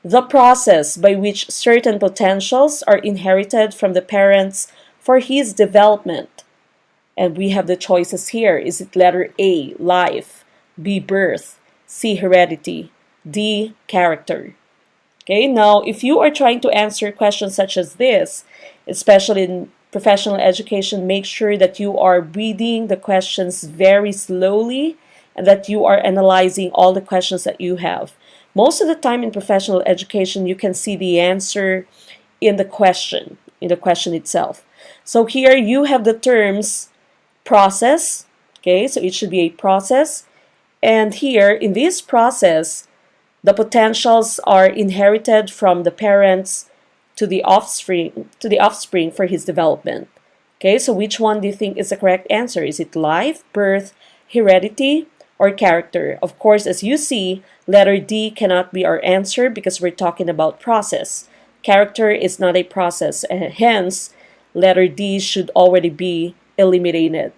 the process by which certain potentials are inherited from the parents for his development. And we have the choices here. Is it letter A, life, B, birth, C, heredity, D, character? Okay, now if you are trying to answer questions such as this, especially in professional education, make sure that you are reading the questions very slowly and that you are analyzing all the questions that you have. Most of the time in professional education, you can see the answer in the question itself. So here you have the terms process, okay, so it should be a process. And here in this process, the potentials are inherited from the parents to the offspring for his development. Okay, so which one do you think is the correct answer? Is it life, birth, heredity, or character? Of course, as you see, letter D cannot be our answer because we're talking about process. Character is not a process, and hence, letter D should already be eliminated.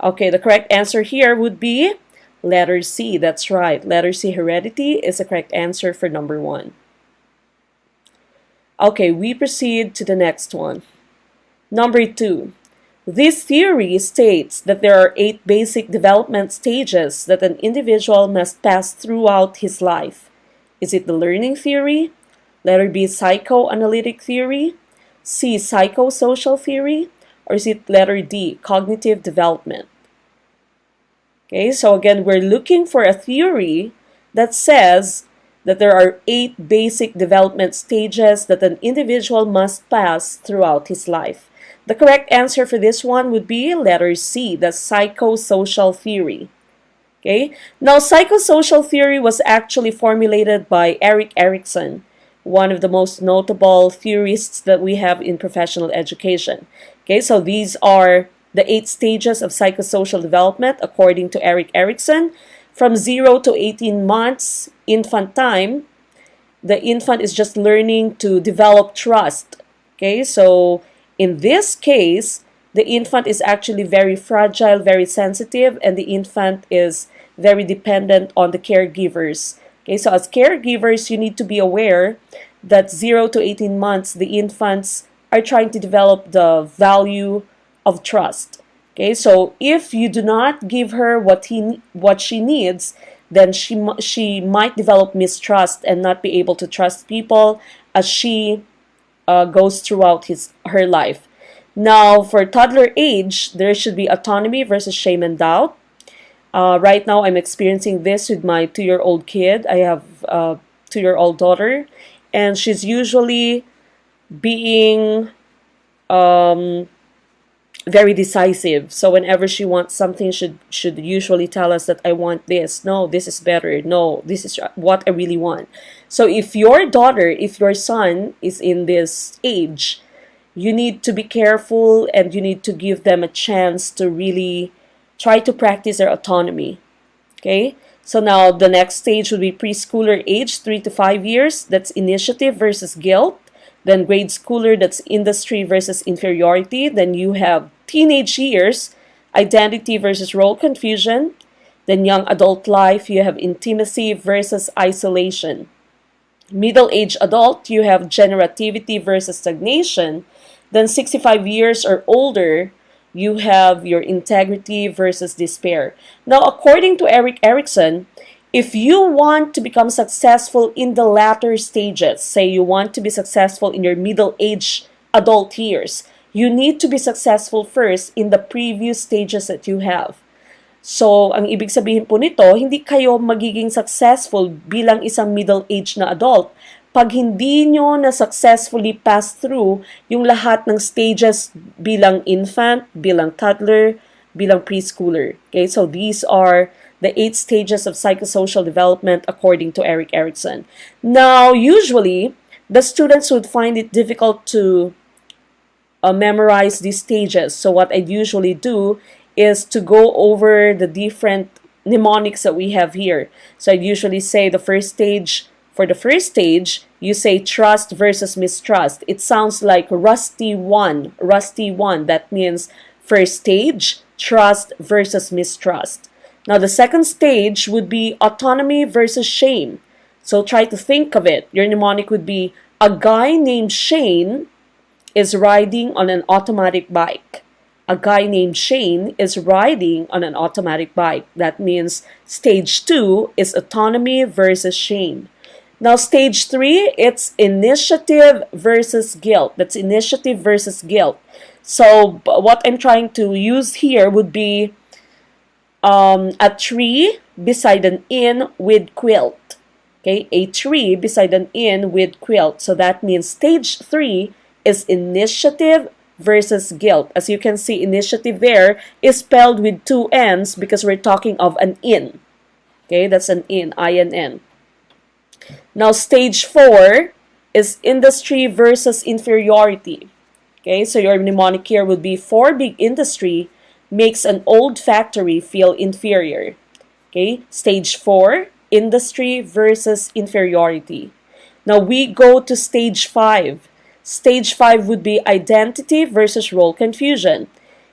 Okay, the correct answer here would be letter C. That's right. Letter C, heredity, is the correct answer for number 1. Okay, we proceed to the next one. Number 2. This theory states that there are 8 basic development stages that an individual must pass throughout his life. Is it the learning theory? Letter B, psychoanalytic theory? C, psychosocial theory? Or is it letter D, cognitive development? Okay, so again, we're looking for a theory that says that there are 8 basic development stages that an individual must pass throughout his life. The correct answer for this one would be letter C, the psychosocial theory. Okay, now psychosocial theory was actually formulated by Erik Erikson, one of the most notable theorists that we have in professional education. Okay, so these are the 8 stages of psychosocial development according to Erik Erikson. From 0 to 18 months, infant time, the infant is just learning to develop trust. Okay, so in this case, the infant is actually very fragile, very sensitive, and the infant is very dependent on the caregivers. Okay, so as caregivers, you need to be aware that 0 to 18 months, the infants are trying to develop the value of trust. Okay, so if you do not give her what she needs, then she might develop mistrust and not be able to trust people as she goes throughout her life. Now, for toddler age, there should be autonomy versus shame and doubt. Right now, I'm experiencing this with my 2-year-old kid. I have a 2-year-old daughter, and she's usually being very decisive. So whenever she wants something, should usually tell us that I want this. No, this is better. No, this is what I really want. So if your daughter, if your son is in this age, you need to be careful and you need to give them a chance to really try to practice their autonomy. Okay? So now the next stage would be preschooler age, 3 to 5 years. That's initiative versus guilt. Then grade schooler, that's industry versus inferiority. Then you have teenage years, identity versus role confusion. Then young adult life, you have intimacy versus isolation. Middle-aged adult, you have generativity versus stagnation. Then 65 years or older, you have your integrity versus despair. Now, according to Erik Erikson, if you want to become successful in the latter stages, say you want to be successful in your middle-aged adult years, you need to be successful first in the previous stages that you have. So, ang ibig sabihin po nito, hindi kayo magiging successful bilang isang middle-aged na adult pag hindi nyo na successfully pass through yung lahat ng stages bilang infant, bilang toddler, bilang preschooler. Okay, so these are the 8 stages of psychosocial development according to Erik Erikson. Now, usually, the students would find it difficult to memorize these stages. So what I usually do is to go over the different mnemonics that we have here. So I usually say the first stage. For the first stage, you say trust versus mistrust. It sounds like rusty one. Rusty one. That means first stage, trust versus mistrust. Now, the second stage would be autonomy versus shame. So try to think of it. Your mnemonic would be, a guy named Shane is riding on an automatic bike. A guy named Shane is riding on an automatic bike. That means stage 2 is autonomy versus Shane. Now, stage 3, it's initiative versus guilt. That's initiative versus guilt. So what I'm trying to use here would be a tree beside an inn with quilt. Okay, a tree beside an inn with quilt. So that means stage 3 is initiative versus guilt. As you can see, initiative there is spelled with 2 N's because we're talking of an inn. Okay, that's an inn, I-N-N. Now, stage 4 is industry versus inferiority. Okay, so your mnemonic here would be, for big industry makes an old factory feel inferior. Okay, stage 4, industry versus inferiority. Now we go to stage 5. Stage 5 would be identity versus role confusion.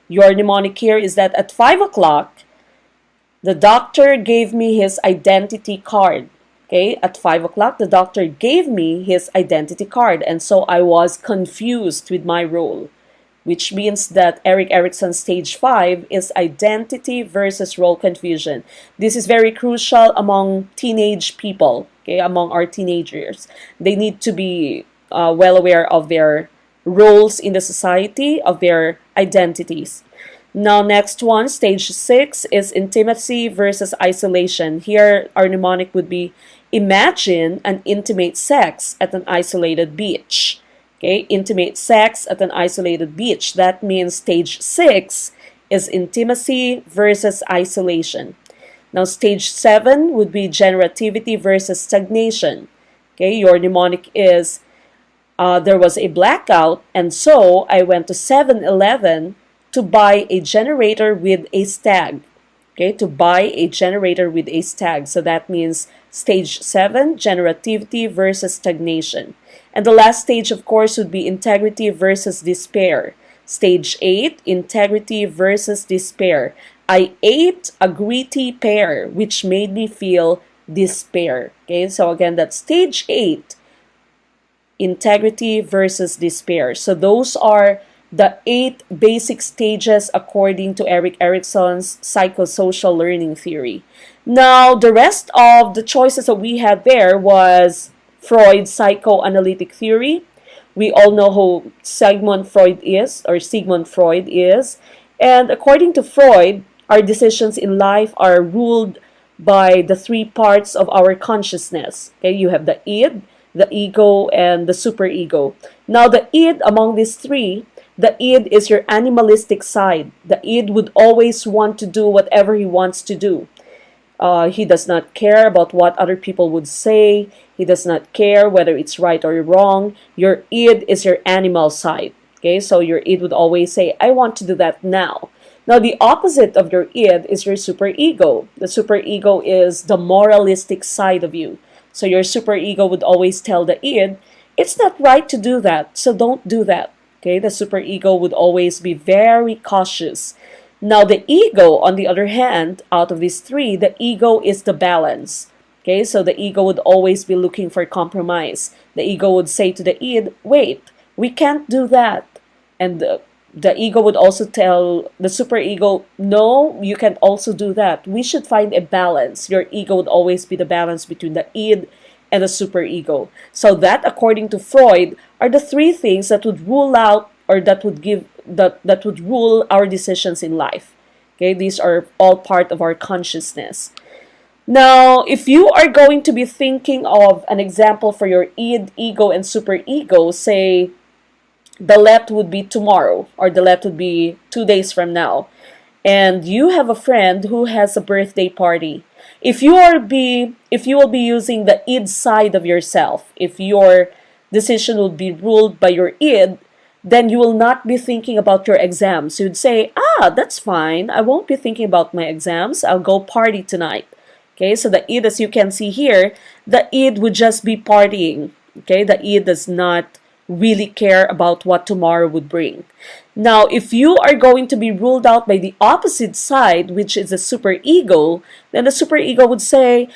Your mnemonic here is that at 5 o'clock, the doctor gave me his identity card. Okay, at 5 o'clock, the doctor gave me his identity card, and so I was confused with my role, which means that Erik Erikson's stage 5 is identity versus role confusion. This is very crucial among teenage people, okay, among our teenagers. They need to be well aware of their roles in the society, of their identities. Now, next one, stage 6 is intimacy versus isolation. Here, our mnemonic would be, imagine an intimate sex at an isolated beach. Okay, intimate sex at an isolated beach. That means stage 6 is intimacy versus isolation. Now, stage 7 would be generativity versus stagnation. Okay, your mnemonic is, there was a blackout, and so I went to 7-Eleven to buy a generator with a stag. Okay, to buy a generator with a stag. So that means stage 7, generativity versus stagnation. And the last stage, of course, would be integrity versus despair. Stage 8, integrity versus despair. I ate a gritty pear, which made me feel despair. Okay, so again, that's stage 8, integrity versus despair. So those are the 8 basic stages according to Erik Erikson's psychosocial learning theory. Now, the rest of the choices that we had there was Freud's psychoanalytic theory. We all know who Sigmund Freud is. And according to Freud, our decisions in life are ruled by the 3 parts of our consciousness. Okay, you have the id, the ego, and the superego. Now, the id among these 3, the id is your animalistic side. The id would always want to do whatever he wants to do. He does not care about what other people would say. He does not care whether it's right or wrong. Your id is your animal side. Okay, so your id would always say, I want to do that now. Now, the opposite of your id is your superego. The superego is the moralistic side of you. So your superego would always tell the id, it's not right to do that, so don't do that. Okay, the superego would always be very cautious. Now, the ego, on the other hand, out of these 3, the ego is the balance. Okay, so the ego would always be looking for compromise. The ego would say to the id, wait, we can't do that. And the ego would also tell the superego, no, you can also do that. We should find a balance. Your ego would always be the balance between the id and the superego. So that, according to Freud, are the 3 things that would rule out, or that would rule our decisions in life. Okay, these are all part of our consciousness. Now, if you are going to be thinking of an example for your id, ego, and superego, say the left would be tomorrow, or the left would be 2 days from now, and you have a friend who has a birthday party. If you will be using the id side of yourself, if your decision will be ruled by your id, then you will not be thinking about your exams. You'd say, that's fine. I won't be thinking about my exams. I'll go party tonight. Okay, so the id, as you can see here, the id would just be partying. Okay, the id does not really care about what tomorrow would bring. Now, if you are going to be ruled out by the opposite side, which is the superego, then the superego would say,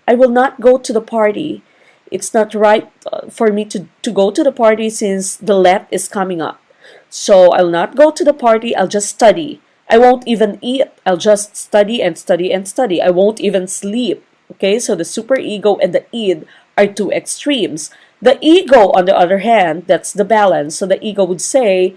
I will not go to the party. It's not right for me to go to the party since the let is coming up. So I'll not go to the party, I'll just study. I won't even eat. I'll just study and study and study. I won't even sleep. Okay, so the superego and the id are two extremes. The ego, on the other hand, that's the balance. So the ego would say,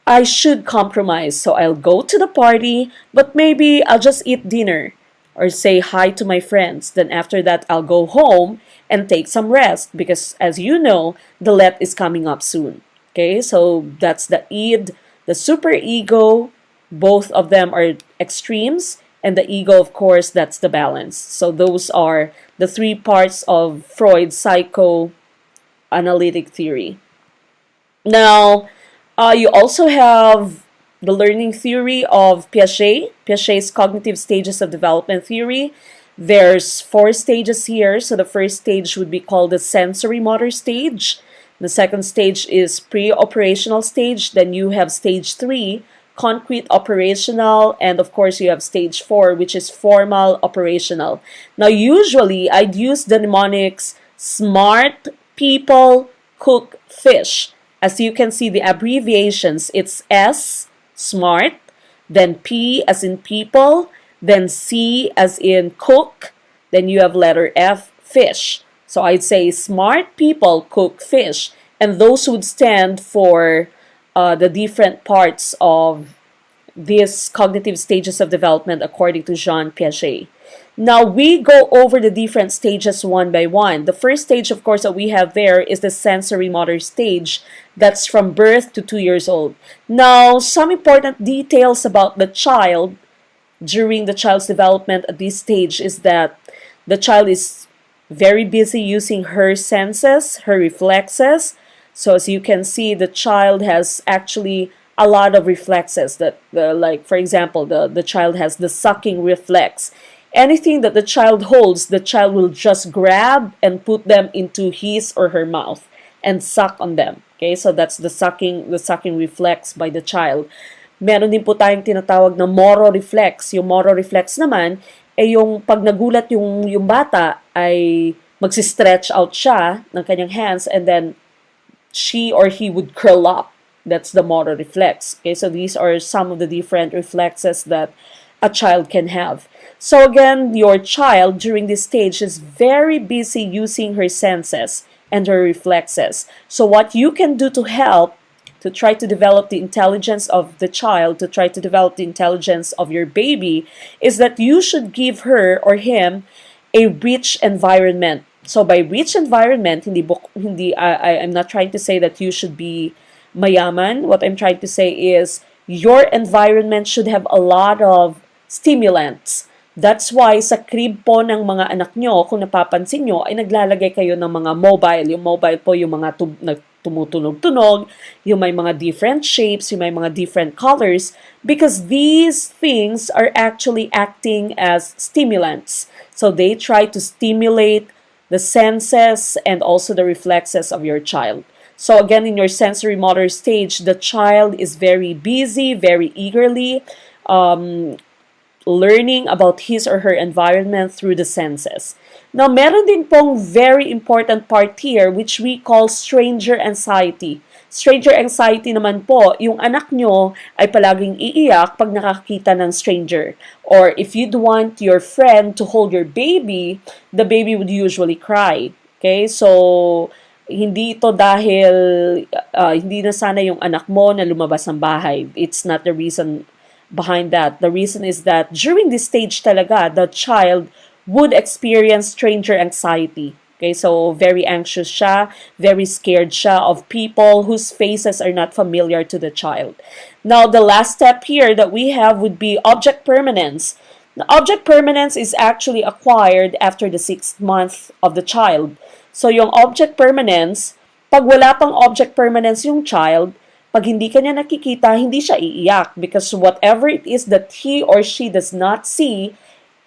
I should compromise. So I'll go to the party, but maybe I'll just eat dinner or say hi to my friends. Then after that, I'll go home and take some rest because, as you know, the let is coming up soon. Okay, so that's the id, the superego. Both of them are extremes. And the ego, of course, that's the balance. So those are the three parts of Freud's psychoanalytic theory. Now, you also have the learning theory of Piaget, Piaget's cognitive stages of development theory. There's 4 stages here. So the first stage would be called the sensory motor stage. The second stage is pre-operational stage. Then you have stage 3, concrete operational, and of course you have stage 4, which is formal operational. Now usually I'd use the mnemonics smart people cook fish. As you can see, the abbreviations, it's S, smart, then P as in people, then C as in cook, then you have letter F, fish. So I'd say smart people cook fish, and those would stand for the different parts of these cognitive stages of development according to Jean Piaget. Now we go over the different stages one by one. The first stage, of course, that we have there is the sensory motor stage. That's from birth to 2 years old. Now, some important details about the child during the child's development at this stage is that the child is very busy using her senses, her reflexes. So as you can see, the child has actually a lot of reflexes that, like for example, the child has the sucking reflex. Anything that the child holds, the child will just grab and put them into his or her mouth and suck on them. Okay, so that's the sucking reflex by the child. Meron din po tayong tinatawag na moro reflex. Yung moro reflex naman, yung pag nagulat yung bata ay magsi-stretch out siya ng kanyang hands and then she or he would curl up. That's the motor reflex. Okay, so these are some of the different reflexes that a child can have. So again, your child during this stage is very busy using her senses and her reflexes. So what you can do to help to try to develop the intelligence of the child, to try to develop the intelligence of your baby, is that you should give her or him a rich environment. So by rich environment, I'm not trying to say that you should be mayaman. What I'm trying to say is your environment should have a lot of stimulants. That's why sa crib po ng mga anak nyo, kung napapansin nyo, ay naglalagay kayo ng mga mobile. Yung mobile po, yung mga tumutunog-tunog, yung may mga different shapes, yung may mga different colors, because these things are actually acting as stimulants. So they try to stimulate the senses and also the reflexes of your child. So again, in your sensory motor stage, the child is very busy, very eagerly learning about his or her environment through the senses. Now, meron din pong very important part here which we call stranger anxiety. Stranger anxiety naman po, yung anak nyo ay palaging iiyak pag nakakita ng stranger. Or if you'd want your friend to hold your baby, the baby would usually cry. Okay, so hindi ito dahil hindi na sana yung anak mo na lumabas ng bahay. It's not the reason behind that. The reason is that during this stage talaga, the child would experience stranger anxiety. Okay, so very anxious siya, very scared siya of people whose faces are not familiar to the child. Now, the last step here that we have would be object permanence. The object permanence is actually acquired after the 6th month of the child. So, yung object permanence, pag wala pang object permanence yung child, pag hindi ka niya nakikita, hindi siya iiyak because whatever it is that he or she does not see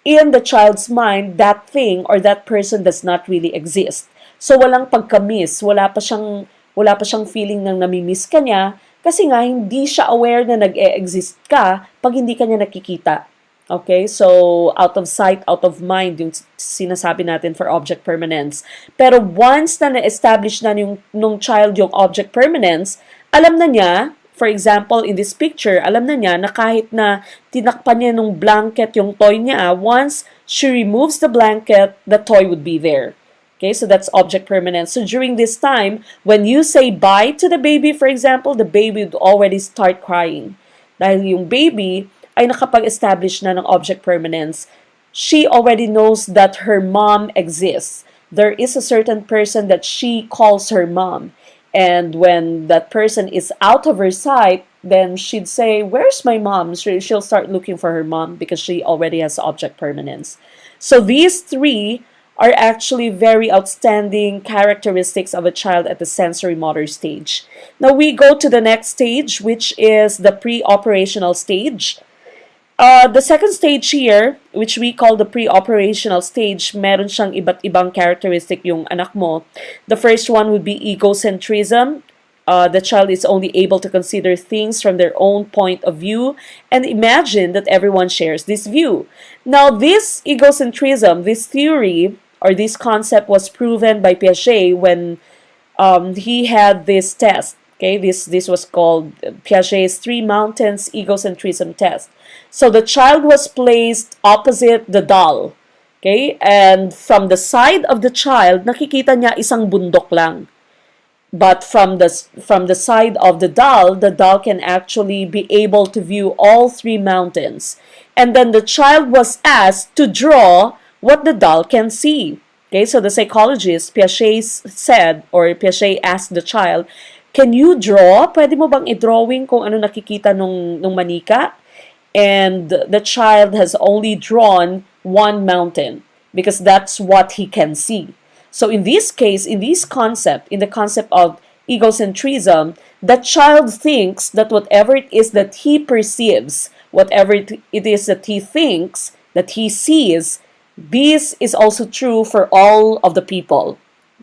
in the child's mind, that thing or that person does not really exist. So walang pagka-miss, wala pa siyang feeling ng nami-miss ka niya kasi nga hindi siya aware na nag-e-exist ka pag hindi ka niya nakikita. Okay, so out of sight, out of mind, yung sinasabi natin for object permanence. Pero once na na-establish na nung child yung object permanence, alam na niya, for example, in this picture, alam na niya na kahit na tinakpan niya nung blanket yung toy niya, once she removes the blanket, the toy would be there. Okay, so that's object permanence. So during this time, when you say bye to the baby, for example, the baby would already start crying. Dahil yung baby ay nakapag-establish na ng object permanence, she already knows that her mom exists. There is a certain person that she calls her mom. And when that person is out of her sight, then she'd say, where's my mom? She'll start looking for her mom because she already has object permanence. So these three are actually very outstanding characteristics of a child at the sensory motor stage. Now we go to the next stage, which is the pre-operational stage. The second stage here, which we call the pre-operational stage, meron siyang iba't ibang characteristic yung anak mo. The first one would be egocentrism. The child is only able to consider things from their own point of view and imagine that everyone shares this view. Now, this egocentrism, this theory, or this concept was proven by Piaget when he had this test. Okay, this was called Piaget's 3 mountains egocentrism test. So the child was placed opposite the doll. Okay, and from the side of the child, nakikita niya isang bundok lang. But from the side of the doll can actually be able to view all 3 mountains. And then the child was asked to draw what the doll can see. Okay, so the psychologist, Piaget said, or Piaget asked the child, can you draw? Pwede mo bang i-drawing kung ano nakikita nung manika? And the child has only drawn 1 mountain because that's what he can see. So in this case, in the concept of egocentrism, the child thinks that whatever it is that he perceives, whatever it is that he thinks, that he sees, this is also true for all of the people.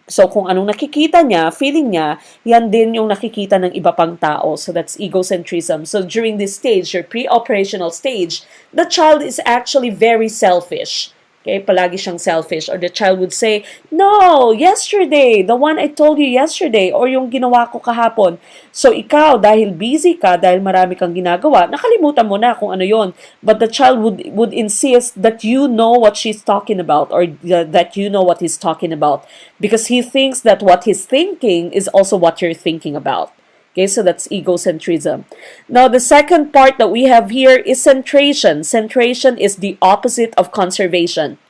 So kung anong nakikita niya, feeling niya, yan din yung nakikita ng iba pang tao. So that's egocentrism. So during this stage, your pre-operational stage, the child is actually very selfish. Okay, palagi siyang selfish. Or the child would say, no, yesterday, the one I told you yesterday, or yung ginawa ko kahapon. So ikaw, dahil busy ka, dahil marami kang ginagawa, nakalimutan mo na kung ano yon. But the child would insist that you know what she's talking about, or that you know what he's talking about. Because he thinks that what he's thinking is also what you're thinking about. Okay, so that's egocentrism. Now, the second part that we have here is centration. Centration is the opposite of conservation.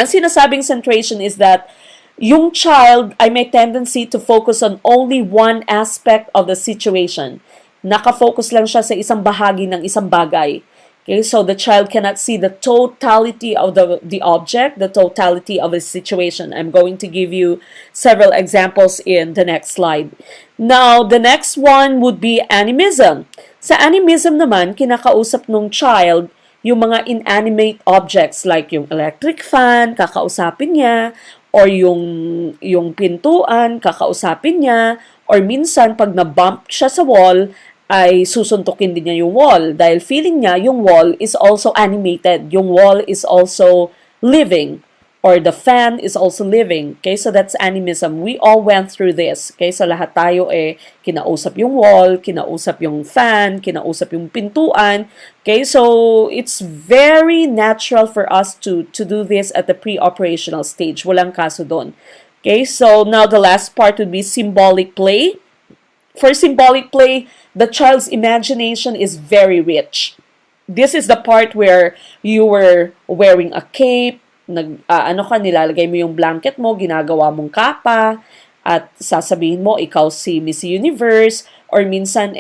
Ang sinasabing centration is that yung child ay may tendency to focus on only one aspect of the situation. Nakafocus lang siya sa isang bahagi ng isang bagay. Okay, so the child cannot see the totality of the object, the totality of the situation. I'm going to give you several examples in the next slide. Now, the next one would be animism. Sa animism naman, kinakausap nung child yung mga inanimate objects like yung electric fan, kakausapin niya, or yung pintuan, kakausapin niya, or minsan pag na-bump siya sa wall, ay susuntukin din niya yung wall dahil feeling niya yung wall is also animated. Yung wall is also living or the fan is also living. Okay, so that's animism. We all went through this. Okay, so lahat tayo kinausap yung wall, kinausap yung fan, kinausap yung pintuan. Okay, so it's very natural for us to do this at the pre-operational stage. Walang kaso doon. Okay, so now the last part would be symbolic play. For symbolic play, the child's imagination is very rich. This is the part where you were wearing a cape, nilalagay mo yung blanket mo, ginagawa mong kapa, at sasabihin mo, ikaw si Miss Universe, or minsan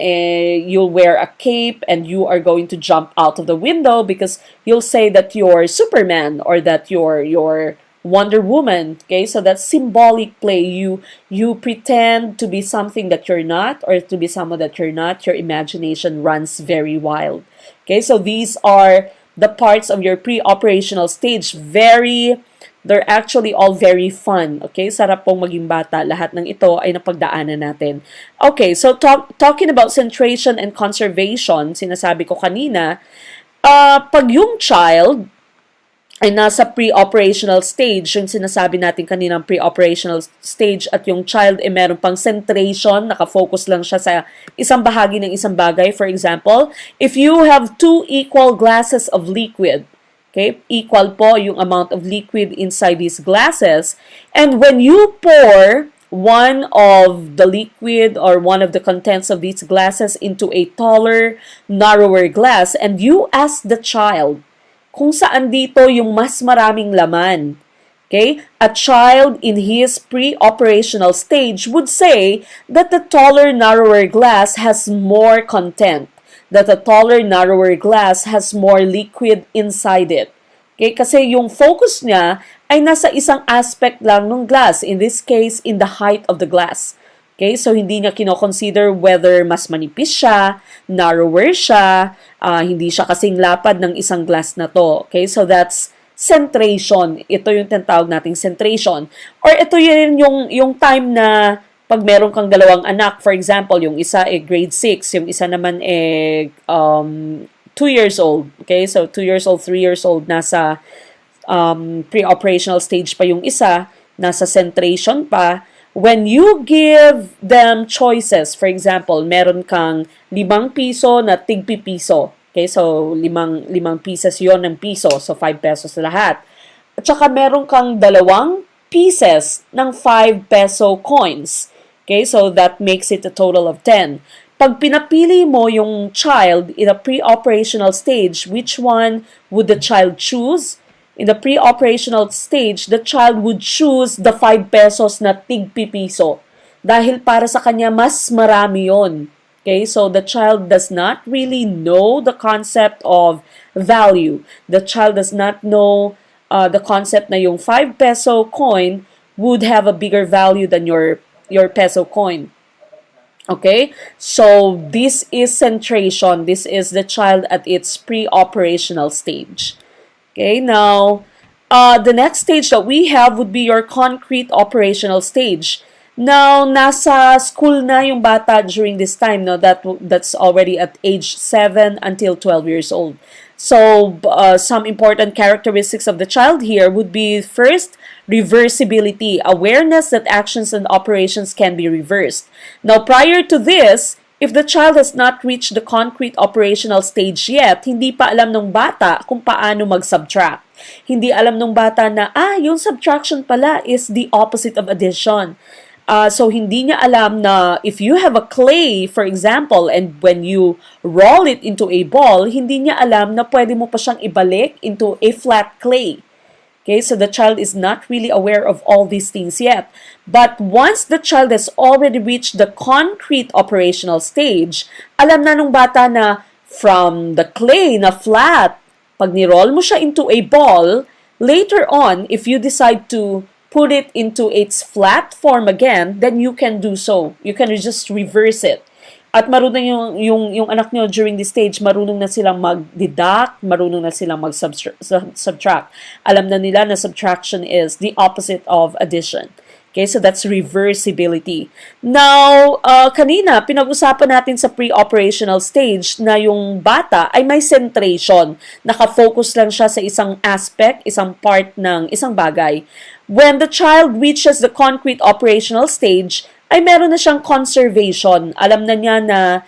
you'll wear a cape and you are going to jump out of the window because you'll say that you're Superman or that you're Wonder Woman. Okay, so that's symbolic play. You pretend to be something that you're not, or to be someone that you're not. Your imagination runs very wild. Okay, so these are the parts of your pre-operational stage. They're actually all very fun. Okay, sarap pong maging bata. Lahat ng ito ay napagdaanan natin. Okay, so talking about centration and conservation, sinasabi ko kanina, Pag yung child ay nasa pre-operational stage, yung sinasabi natin kaninang pre-operational stage, at yung child ay meron pang centration, nakafocus lang siya sa isang bahagi ng isang bagay. For example, if you have two equal glasses of liquid, okay, equal po yung amount of liquid inside these glasses, and when you pour one of the liquid or one of the contents of these glasses into a taller, narrower glass, and you ask the child kung saan dito yung mas maraming laman. Okay? A child in his pre-operational stage would say that the taller, narrower glass has more content, that the taller, narrower glass has more liquid inside it. Okay? Kasi yung focus niya ay nasa isang aspect lang ng glass, in this case, in the height of the glass. Okay, so hindi niya kino-consider whether mas manipis siya, narrower siya, hindi siya kasing lapad ng isang glass na to. Okay, so that's centration. Ito yung tinatawag nating centration. Or ito yun yung time na pag meron kang dalawang anak, for example, yung isa grade 6, yung isa naman 2 years old. Okay, so 2 years old, 3 years old, nasa pre-operational stage pa yung isa, nasa centration pa. When you give them choices, for example, meron kang 5 piso na tig-piso. Okay, so 5 pieces yon ng piso, so 5 pesos lahat. At saka meron kang 2 pieces ng 5 peso coins. Okay, so that makes it a total of 10. Pag pinapili mo yung child in a pre-operational stage, which one would the child choose? In the pre-operational stage, the child would choose the 5 pesos na tig-piso. Dahil para sa kanya, mas marami yon. Okay, so the child does not really know the concept of value. The child does not know the concept na yung 5 peso coin would have a bigger value than your peso coin. Okay, so this is centration. This is the child at its pre-operational stage. Okay, now, the next stage that we have would be your concrete operational stage. Now, nasa school na yung bata during this time, no? That's already at age 7 until 12 years old. So, some important characteristics of the child here would be, first, reversibility, awareness that actions and operations can be reversed. Now, prior to this, if the child has not reached the concrete operational stage yet, hindi pa alam ng bata kung paano mag-subtract. Hindi alam ng bata na, yung subtraction pala is the opposite of addition. So, hindi niya alam na if you have a clay, for example, and when you roll it into a ball, hindi niya alam na pwede mo pa siyang ibalik into a flat clay. Okay, so the child is not really aware of all these things yet. But once the child has already reached the concrete operational stage, alam na nung bata na from the clay na flat, pag ni-roll mo siya into a ball, later on, if you decide to put it into its flat form again, then you can do so. You can just reverse it. At marunong yung anak nyo during this stage, marunong na silang mag-deduct, marunong na silang mag-subtract. Alam na nila na subtraction is the opposite of addition. Okay, so that's reversibility. Now, kanina, pinag-usapan natin sa pre-operational stage na yung bata ay may centration. Nakafocus lang siya sa isang aspect, isang part ng isang bagay. When the child reaches the concrete operational stage, ay meron na siyang conservation. Alam na niya na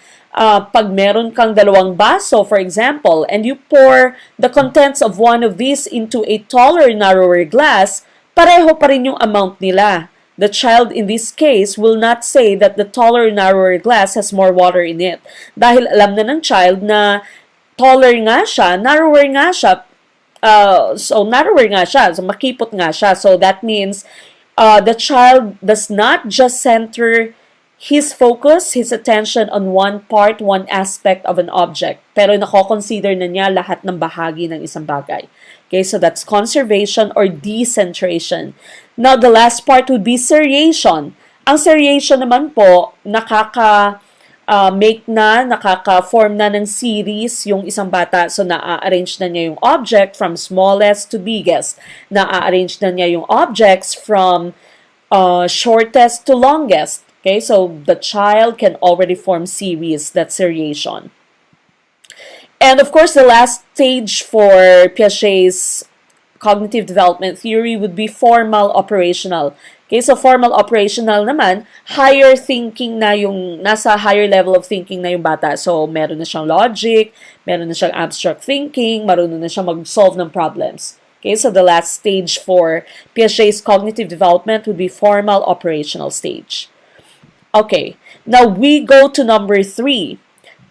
pag meron kang 2 baso, for example, and you pour the contents of one of these into a taller, narrower glass, pareho pa rin yung amount nila. The child in this case will not say that the taller, narrower glass has more water in it. Dahil alam na ng child na taller nga siya, narrower nga siya, so narrower nga siya, so makipot nga siya. So that means the child does not just center his focus, his attention on one part, one aspect of an object. Pero nako-consider na niya lahat ng bahagi ng isang bagay. Okay, so that's conservation or decentration. Now, the last part would be seriation. Ang seriation naman po, nakaka-form na ng series yung isang bata. So, na-arrange na niya yung object from smallest to biggest. Na-arrange na niya yung objects from shortest to longest. Okay, so the child can already form series, that's seriation. And of course, the last stage for Piaget's cognitive development theory would be formal operational. Okay, so formal operational naman, higher thinking na yung, nasa higher level of thinking na yung bata. So, meron na siyang logic, meron na siyang abstract thinking, marunong na siyang mag-solve ng problems. Okay, so the last stage for Piaget's cognitive development would be formal operational stage. Okay, now we go to number 3.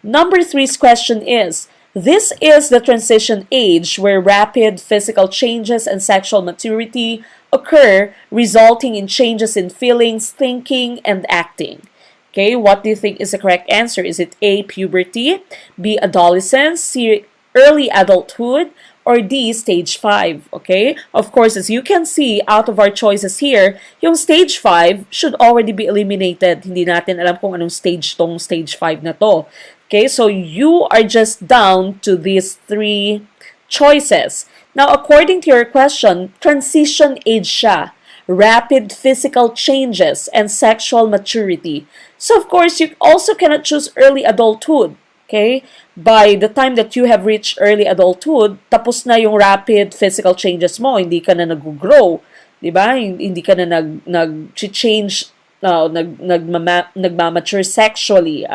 Number 3's question is, this is the transition age where rapid physical changes and sexual maturity occur, resulting in changes in feelings, thinking, and acting. Okay, what do you think is the correct answer? Is it A, puberty, B, adolescence, C, early adulthood, or D, stage 5? Okay, of course, as you can see, out of our choices here, yung stage 5 should already be eliminated. Hindi natin alam kung anong stage tong stage 5 na to. Okay, so you are just down to these 3 choices. Now, according to your question, transition age siya. Rapid physical changes and sexual maturity. So, of course, you also cannot choose early adulthood. Okay? By the time that you have reached early adulthood, tapos na yung rapid physical changes mo. Hindi ka na nag-grow. Diba? Hindi ka na nag-change, nagmamature sexually.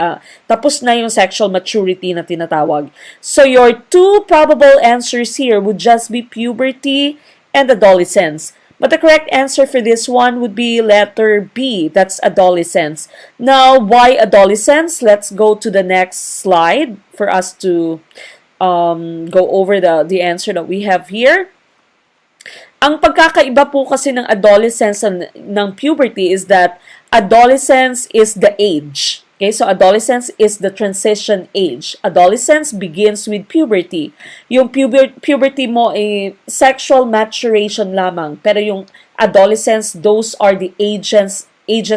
Tapos na yung sexual maturity na tinatawag. So your 2 probable answers here would just be puberty and adolescence. But the correct answer for this one would be letter B. That's adolescence. Now, why adolescence? Let's go to the next slide for us to go over the answer that we have here. Ang pagkakaiba po kasi ng adolescence and ng puberty is that adolescence is the age. Okay, so adolescence is the transition age. Adolescence begins with puberty. Yung puberty mo ay sexual maturation lamang. Pero yung adolescence, those are the ages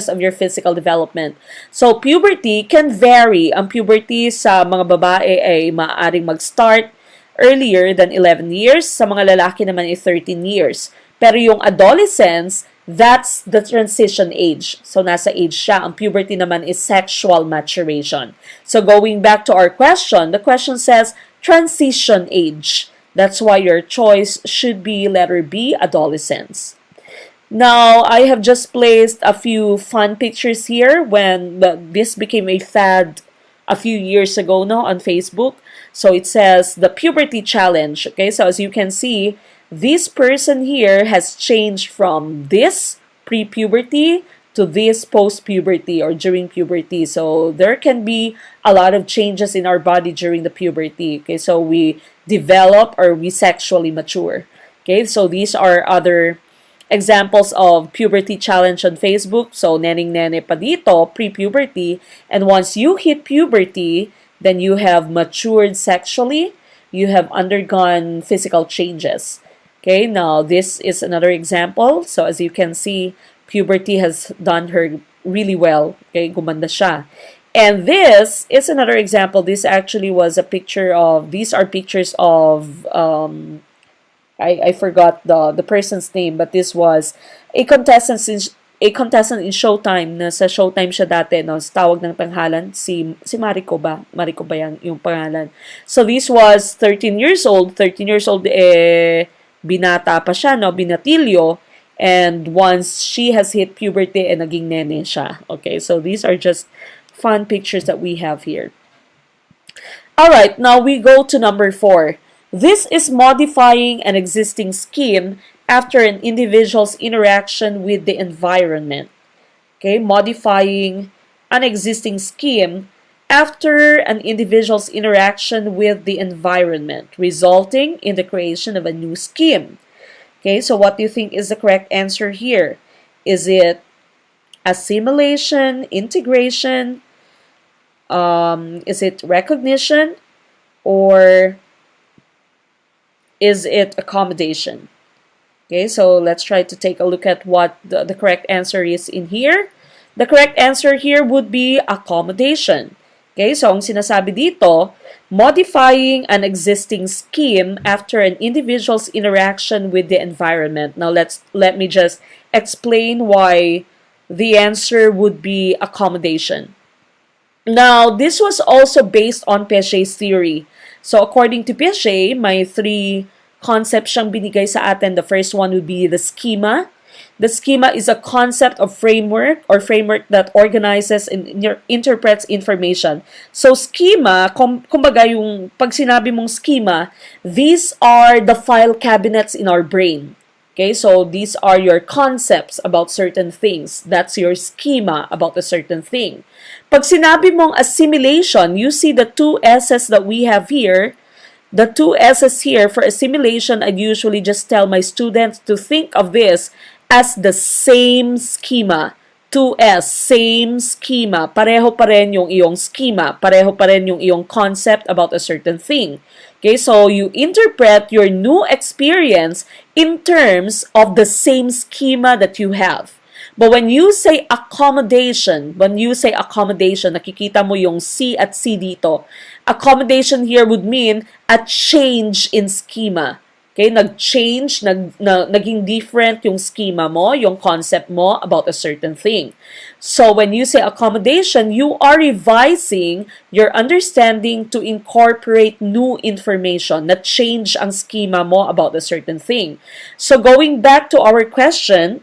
of your physical development. So puberty can vary. Ang puberty sa mga babae ay maaaring mag-start earlier than 11 years. Sa mga lalaki naman ay 13 years. Pero yung adolescence, that's the transition age. So, nasa age siya. Ang puberty naman is sexual maturation. So, going back to our question, the question says transition age. That's why your choice should be letter B, adolescence. Now, I have just placed a few fun pictures here when this became a fad a few years ago no, on Facebook. So, it says the puberty challenge. Okay, so as you can see, this person here has changed from this pre-puberty to this post-puberty or during puberty. So there can be a lot of changes in our body during the puberty. Okay, so we develop or we sexually mature. Okay, so these are other examples of puberty challenge on Facebook. So neneng-nene pa dito, pre-puberty. And once you hit puberty, then you have matured sexually. You have undergone physical changes. Okay, now this is another example. So as you can see, puberty has done her really well. Okay, gumanda siya. And this is another example. This actually was a picture of, these are pictures of, I forgot the person's name, but this was a contestant in Showtime. Sa Showtime siya dati, no? Tawag ng tanghalan, si Mariko ba? Mariko ba yan yung pangalan? So this was 13 years old. 13 years old, binata pa siya, no? Binatilyo. And once she has hit puberty, naging nene siya. Okay, so these are just fun pictures that we have here. Alright, now we go to number 4. This is modifying an existing scheme after an individual's interaction with the environment. Okay, modifying an existing scheme after an individual's interaction with the environment, resulting in the creation of a new scheme. Okay, so what do you think is the correct answer here? Is it assimilation, integration, is it recognition, or is it accommodation? Okay, so let's try to take a look at what the correct answer is in here. The correct answer here would be accommodation. Okay, so ang sinasabi dito, modifying an existing scheme after an individual's interaction with the environment. Now let me just explain why the answer would be accommodation. Now, this was also based on Piaget's theory. So, according to Piaget, may three concepts siyang binigay sa atin. The first one would be the schema. The schema is a concept of framework or framework that organizes and interprets information. So, schema, kumbaga yung pag sinabi mong schema, these are the file cabinets in our brain. Okay, so these are your concepts about certain things. That's your schema about a certain thing. Pag sinabi mong assimilation, you see the two S's that we have here. The two S's here for assimilation, I usually just tell my students to think of this as the same schema. 2S, same schema. Pareho pa rin yung iyong schema. Pareho pa rin yung iyong concept about a certain thing. Okay, so you interpret your new experience in terms of the same schema that you have. But when you say accommodation, nakikita mo yung C at C dito. Accommodation here would mean a change in schema. Okay, nag-change, naging different yung schema mo, yung concept mo about a certain thing. So when you say accommodation, you are revising your understanding to incorporate new information, na change ang schema mo about a certain thing. So going back to our question,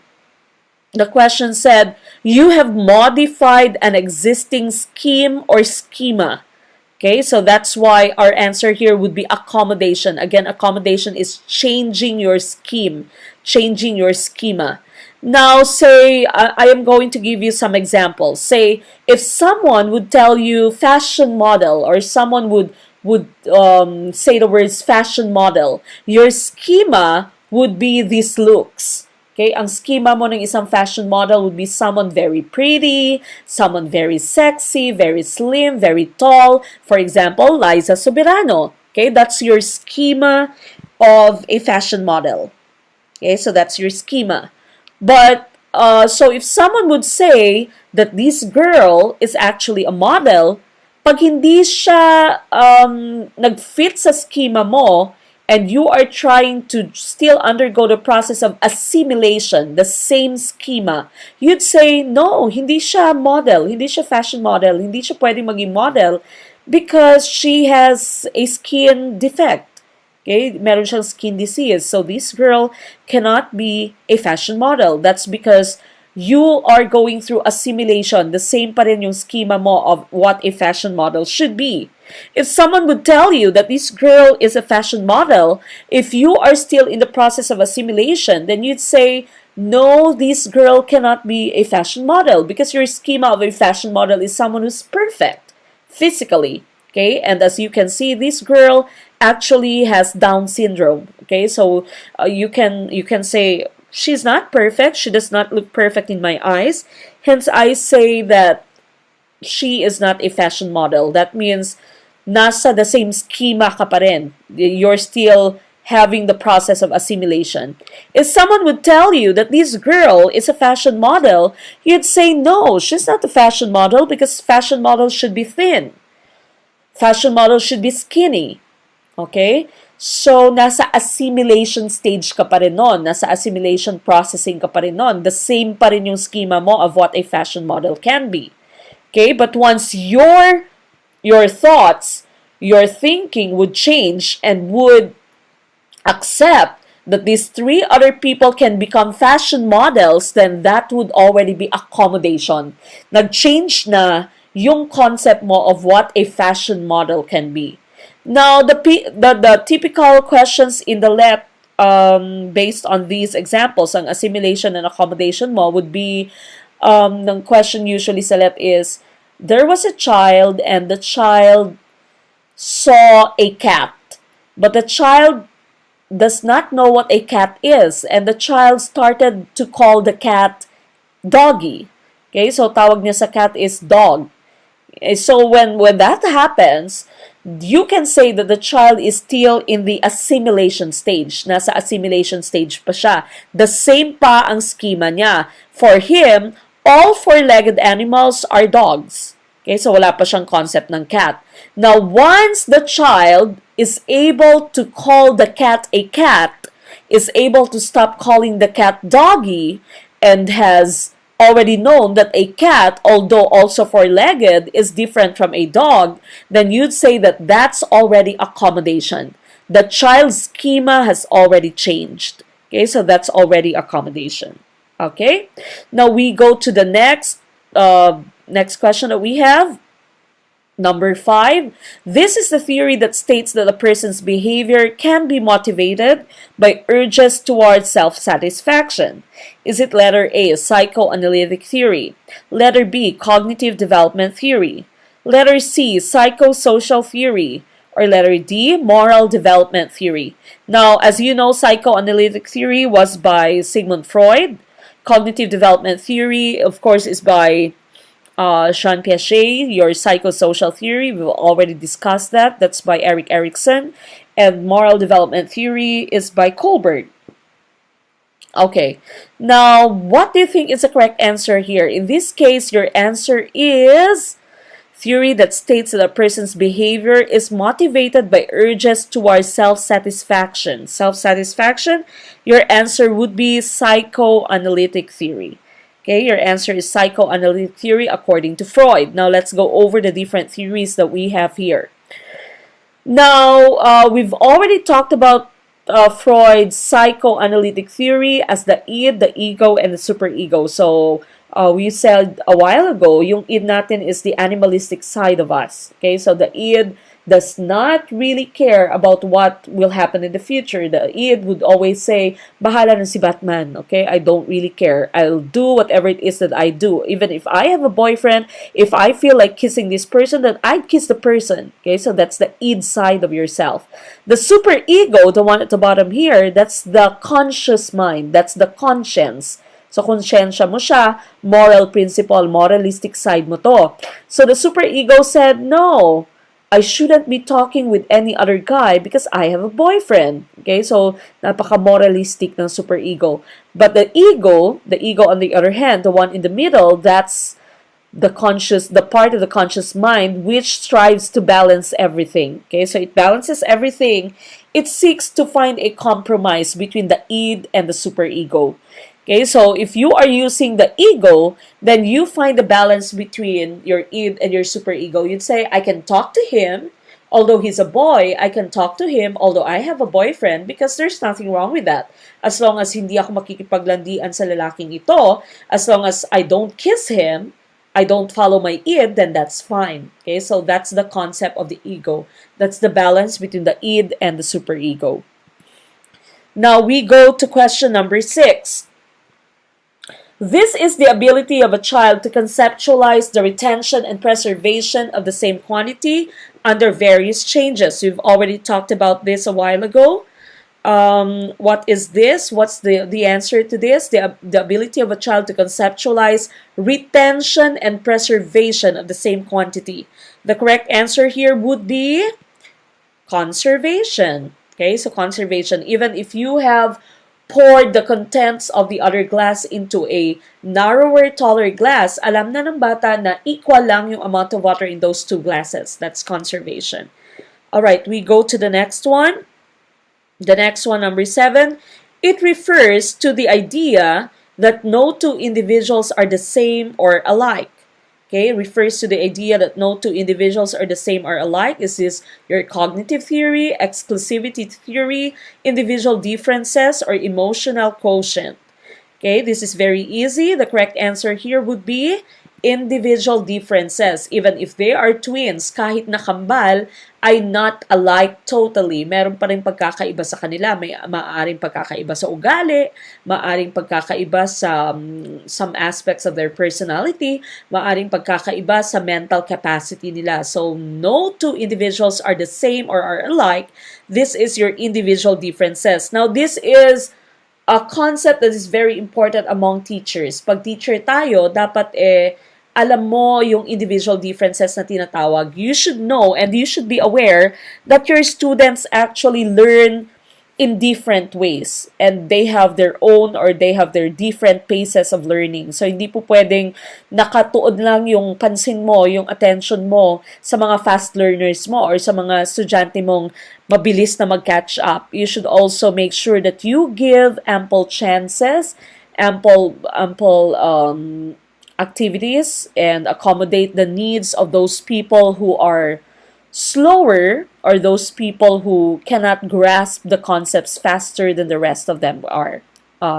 the question said, you have modified an existing scheme or schema. Okay, so that's why our answer here would be accommodation. Again, accommodation is changing your scheme, changing your schema. Now, say, I am going to give you some examples. Say, if someone would tell you fashion model, or someone would say the words fashion model, your schema would be these looks. Okay, ang schema mo ng isang fashion model would be someone very pretty, someone very sexy, very slim, very tall. For example, Liza Soberano. Okay, that's your schema of a fashion model. Okay, so that's your schema. But, so if someone would say that this girl is actually a model, pag hindi siya nag-fit sa schema mo, and you are trying to still undergo the process of assimilation, the same schema, you'd say, no, hindi siya model, hindi siya fashion model, hindi siya pwedeng maging model because she has a skin defect. Okay? Meron siyang skin disease. So this girl cannot be a fashion model. That's because you are going through assimilation. The same pa rin yung schema mo of what a fashion model should be. If someone would tell you that this girl is a fashion model, if you are still in the process of assimilation, then you'd say, no, this girl cannot be a fashion model because your schema of a fashion model is someone who's perfect physically. Okay, and as you can see, this girl actually has Down syndrome. Okay, so you can say she's not perfect. She does not look perfect in my eyes. Hence, I say that she is not a fashion model. That means nasa the same schema ka pa rin. You're still having the process of assimilation. If someone would tell you that this girl is a fashion model, you'd say, no, she's not a fashion model because fashion models should be thin. Fashion models should be skinny. Okay? So, nasa assimilation stage ka pa rin nun. Nasa assimilation processing ka pa rin nun. The same pa rin yung schema mo of what a fashion model can be. Okay? But once your thoughts, your thinking would change and would accept that these three other people can become fashion models, then that would already be accommodation. Nag-change na yung concept mo of what a fashion model can be. Now, the typical questions in the LEP based on these examples, ang assimilation and accommodation mo would be, the question usually sa LEP is, there was a child and the child saw a cat, but the child does not know what a cat is, and the child started to call the cat doggy. Okay, so tawag niya sa cat is dog. So when that happens, you can say that the child is still in the assimilation stage. Nasa assimilation stage pa siya. The same pa ang schema niya. For him, all four-legged animals are dogs. Okay, so wala pa siyang concept ng cat. Now, once the child is able to call the cat a cat, is able to stop calling the cat doggy, and has already known that a cat, although also four-legged, is different from a dog, then you'd say that that's already accommodation. The child's schema has already changed. Okay, so that's already accommodation. Okay, now we go to the next question that we have. Number 5, this is the theory that states that a person's behavior can be motivated by urges towards self-satisfaction. Is it letter A, psychoanalytic theory? Letter B, cognitive development theory? Letter C, psychosocial theory? Or letter D, moral development theory? Now, as you know, psychoanalytic theory was by Sigmund Freud. Cognitive development theory, of course, is by Jean Piaget. Your psychosocial theory, we've already discussed that. That's by Erik Erikson. And moral development theory is by Kohlberg. Okay, now what do you think is the correct answer here? In this case, your answer is theory that states that a person's behavior is motivated by urges towards self-satisfaction. Self-satisfaction, your answer would be psychoanalytic theory. Okay, your answer is psychoanalytic theory according to Freud. Now, let's go over the different theories that we have here. Now, we've already talked about Freud's psychoanalytic theory as the id, the ego, and the superego. So, we said a while ago, yung id natin is the animalistic side of us. Okay, so the id does not really care about what will happen in the future. The id would always say, bahala na si Batman, okay? I don't really care. I'll do whatever it is that I do. Even if I have a boyfriend, if I feel like kissing this person, then I'd kiss the person, okay? So that's the id side of yourself. The superego, the one at the bottom here, that's the conscious mind. That's the conscience. So, konsyensya mo siya, moral principle, moralistic side mo to. So, the superego said, no, I shouldn't be talking with any other guy because I have a boyfriend. Okay, so napaka-moralistic ng superego. But the ego on the other hand, the one in the middle, that's the part of the conscious mind which strives to balance everything. Okay, so it balances everything. It seeks to find a compromise between the id and the superego. Okay, so if you are using the ego, then you find the balance between your id and your superego. You'd say, I can talk to him, although he's a boy, I can talk to him, although I have a boyfriend, because there's nothing wrong with that. As long as hindi ako makikipaglandian sa lalaking ito, as long as I don't kiss him, I don't follow my id, then that's fine. Okay, so that's the concept of the ego. That's the balance between the id and the superego. Now we go to question number 6. This is the ability of a child to conceptualize the retention and preservation of the same quantity under various changes. We've already talked about this a while ago. What is this? What's the answer to this? The ability of a child to conceptualize retention and preservation of the same quantity. The correct answer here would be conservation. Okay, so conservation. Even if you have poured the contents of the other glass into a narrower, taller glass, alam na ng bata na equal lang yung amount of water in those two glasses. That's conservation. All right, we go to the next one. The next one, number 7. It refers to the idea that no two individuals are the same or alike. Okay, refers to the idea that no two individuals are the same or alike. Is this your cognitive theory, exclusivity theory, individual differences, or emotional quotient? Okay, this is very easy. The correct answer here would be individual differences. Even if they are twins, kahit nakambal, ay not alike totally. Meron pa rin pagkakaiba sa kanila. May maaaring pagkakaiba sa ugali, maaaring pagkakaiba sa some aspects of their personality, maaaring pagkakaiba sa mental capacity nila. So, no two individuals are the same or are alike. This is your individual differences. Now, this is a concept that is very important among teachers. Pag teacher tayo, dapat alam mo yung individual differences na tinatawag. You should know and you should be aware that your students actually learn in different ways. And they have their own or they have their different paces of learning. So, hindi po pwedeng nakatuod lang yung pansin mo, yung attention mo sa mga fast learners mo or sa mga estudyante mong mabilis na mag-catch up. You should also make sure that you give ample chances ample activities and accommodate the needs of those people who are slower, or those people who cannot grasp the concepts faster than the rest of them are.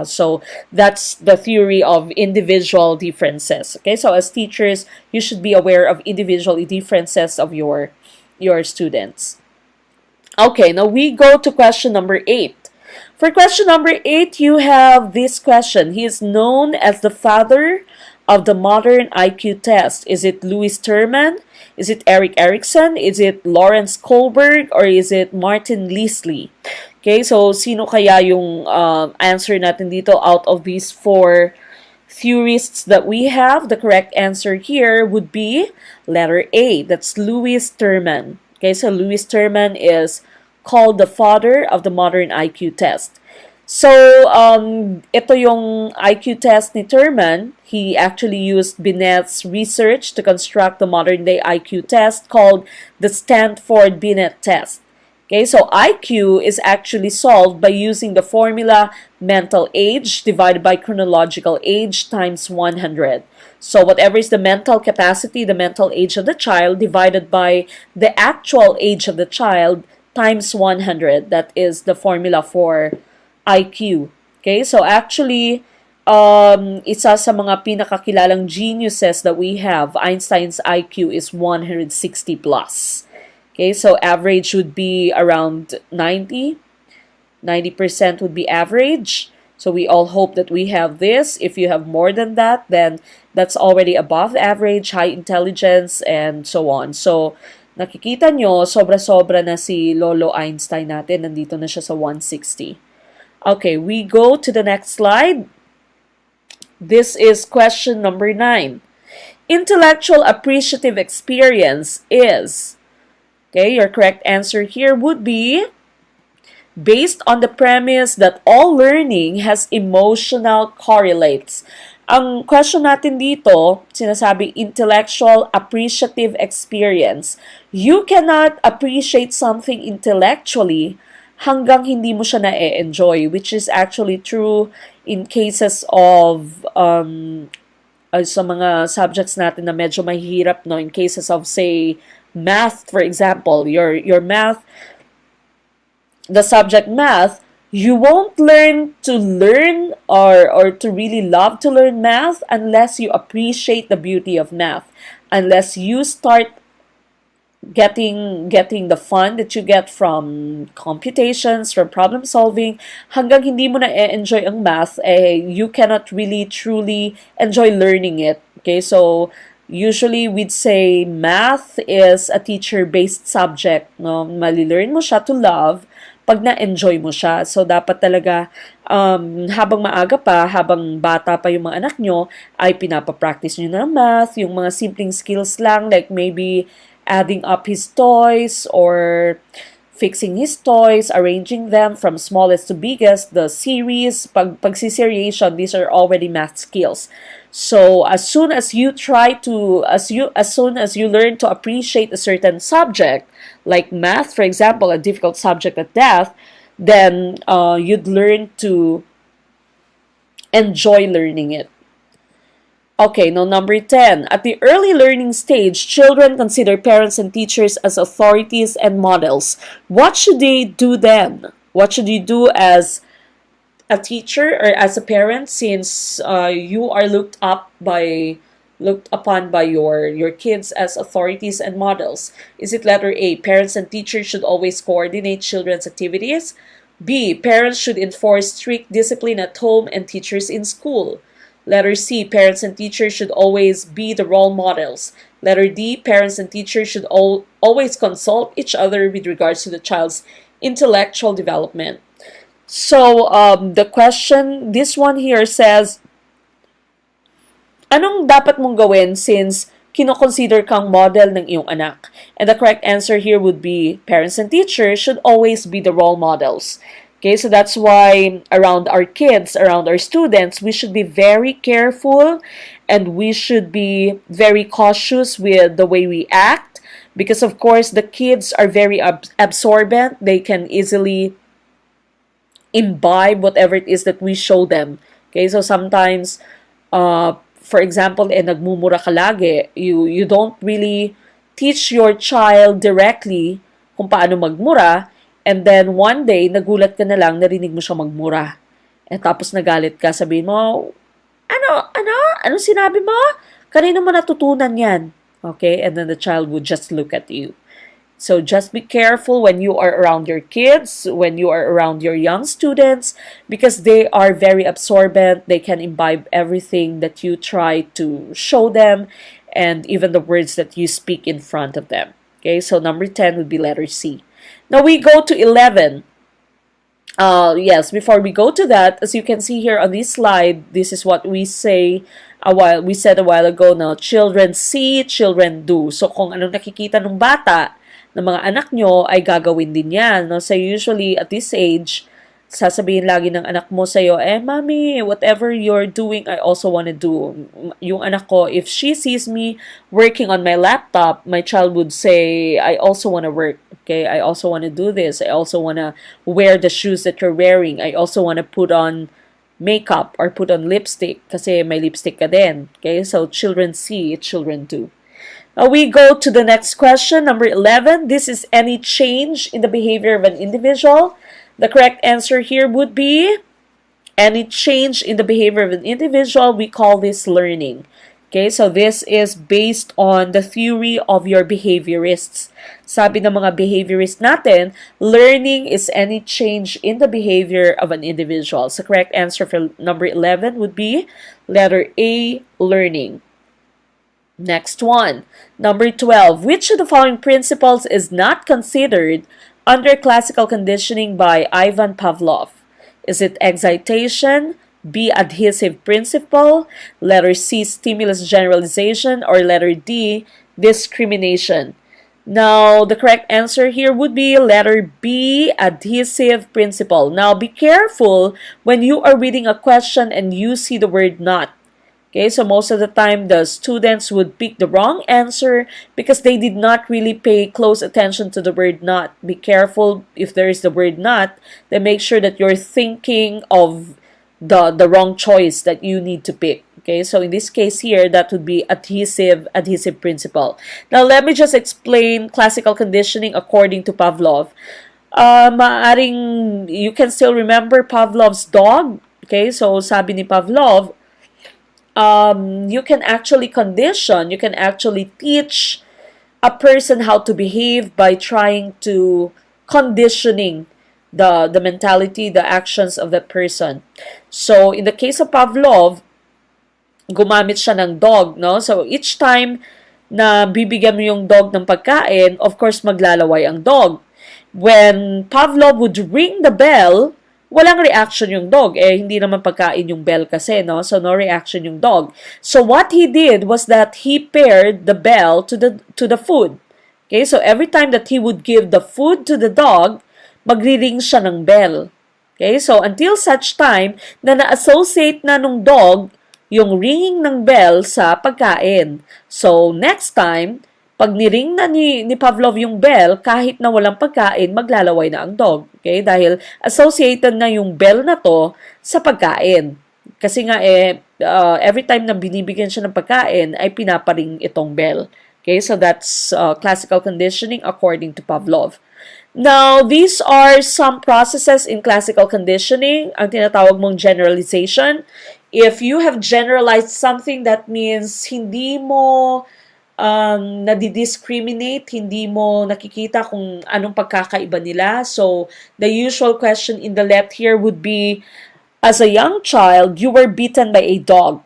So that's the theory of individual differences. Okay, so as teachers, you should be aware of individual differences of your students. Okay, now we go to question number 8. For question number 8, you have this question. He is known as the father of the modern IQ test. Is it Louis Terman? Is it Erik Erikson? Is it Lawrence Kohlberg? Or is it Martin Lisley? Okay, so sino kaya yung answer natin dito out of these 4 theorists that we have? The correct answer here would be letter A. That's Louis Terman. Okay, so Louis Terman is called the father of the modern IQ test. So, ito yung IQ test ni Terman. He actually used Binet's research to construct the modern-day IQ test called the Stanford-Binet test. Okay, so IQ is actually solved by using the formula mental age divided by chronological age times 100. So whatever is the mental capacity, the mental age of the child, divided by the actual age of the child times 100. That is the formula for IQ. Okay, so actually, isa sa mga pinakakilalang geniuses that we have, Einstein's IQ is 160 plus. Okay, so average would be around 90. 90% would be average. So we all hope that we have this. If you have more than that, then that's already above average, high intelligence, and so on. So, nakikita nyo, sobra-sobra na si Lolo Einstein natin. Nandito na siya sa 160. Okay, we go to the next slide. This is question number 9. Intellectual appreciative experience is, okay, your correct answer here would be based on the premise that all learning has emotional correlates. Ang question natin dito, sinasabi intellectual appreciative experience. You cannot appreciate something intellectually hanggang hindi mo siya na-enjoy, which is actually true in cases of sa mga subjects natin na medyo mahirap, no? In cases of, say, math, for example, your math, the subject math, you won't learn to learn or to really love to learn math unless you appreciate the beauty of math, unless you start getting the fun that you get from computations, from problem solving. Hanggang hindi mo na-enjoy ang math, you cannot really truly enjoy learning it. Okay, so usually we'd say math is a teacher-based subject. No, malilearn mo siya to love pag na-enjoy mo siya. So dapat talaga habang maaga pa, habang bata pa yung mga anak nyo, ay pinapapractice nyo ng math, yung mga simpleng skills lang, like maybe adding up his toys or fixing his toys, arranging them from smallest to biggest, the series, pagsiseriation, these are already math skills. So as soon as you learn to appreciate a certain subject, like math, for example, a difficult subject at that, then you'd learn to enjoy learning it. Okay, now number 10. At the early learning stage, children consider parents and teachers as authorities and models. What should they do then? What should you do as a teacher or as a parent, since you are looked upon by your kids as authorities and models? Is it letter A, parents and teachers should always coordinate children's activities? B, parents should enforce strict discipline at home and teachers in school? Letter C, parents and teachers should always be the role models. Letter D, parents and teachers should always consult each other with regards to the child's intellectual development. So, the question, this one here says, anong dapat mong gawin since kino-consider kang model ng iyong anak? And the correct answer here would be, parents and teachers should always be the role models. Okay, so that's why around our kids, around our students, we should be very careful and we should be very cautious with the way we act, because of course the kids are very absorbent. They can easily imbibe whatever it is that we show them. Okay, so sometimes, for example, nagmumura ka lagi, you don't really teach your child directly kung paano magmura, and then one day, nagulat ka na lang, narinig mo siya magmura. Tapos nagalit ka, sabihin mo, ano sinabi mo? Kanino mo natutunan yan? Okay, and then the child would just look at you. So just be careful when you are around your kids, when you are around your young students, because they are very absorbent. They can imbibe everything that you try to show them, and even the words that you speak in front of them. Okay, so number 10 would be letter C. Now we go to 11. Yes, before we go to that, as you can see here on this slide, this is what we said a while ago. Now, children see, children do. So kung anong nakikita ng bata, ng mga anak nyo, ay gagawin din yan. No? So usually at this age, sasabihin lagi ng anak mo sa'yo, mommy, whatever you're doing, I also want to do. Yung anak ko, if she sees me working on my laptop, my child would say, I also want to work. Okay, I also want to do this. I also want to wear the shoes that you're wearing. I also want to put on makeup or put on lipstick kasi may lipstick ka din. Okay, so children see, children do. Now we go to the next question, number 11. This is any change in the behavior of an individual. The correct answer here would be any change in the behavior of an individual. We call this learning. Okay, so this is based on the theory of your behaviorists. Sabi ng mga behaviorists natin, learning is any change in the behavior of an individual. So correct answer for number 11 would be letter A, learning. Next one, number 12. Which of the following principles is not considered under classical conditioning by Ivan Pavlov? Is it excitation, B, adhesive principle, letter C, stimulus generalization, or letter D, discrimination? Now, the correct answer here would be letter B, adhesive principle. Now, be careful when you are reading a question and you see the word not. Okay, so most of the time, the students would pick the wrong answer because they did not really pay close attention to the word not. Be careful if there is the word not, then make sure that you're thinking of the wrong choice that you need to pick. Okay, so in this case here, that would be adhesive principle. Now, let me just explain classical conditioning according to Pavlov. Maaring you can still remember Pavlov's dog. Okay, so sabi ni Pavlov, you can actually condition, you can actually teach a person how to behave by trying to conditioning the mentality, the actions of that person. So, in the case of Pavlov, gumamit siya ng dog, no? So, each time na bibigyan mo yung dog ng pagkain, of course, maglalaway ang dog. When Pavlov would ring the bell, walang reaction yung dog. Hindi naman pagkain yung bell kasi, no? So, no reaction yung dog. So, what he did was that he paired the bell to the food. Okay? So, every time that he would give the food to the dog, magri-ring siya ng bell. Okay? So, until such time na na-associate na nung dog yung ringing ng bell sa pagkain. So, next time, pag niring na ni Pavlov yung bell, kahit na walang pagkain, maglalaway na ang dog. Okay? Dahil associated na yung bell na to sa pagkain. Kasi nga every time na binibigyan siya ng pagkain, ay pinaparing itong bell. Okay? So that's classical conditioning according to Pavlov. Now, these are some processes in classical conditioning. Ang tinatawag mong generalization. If you have generalized something, that means hindi mo nadidiscriminate, hindi mo nakikita kung anong pagkakaiba nila. So, the usual question in the left here would be, as a young child, you were bitten by a dog.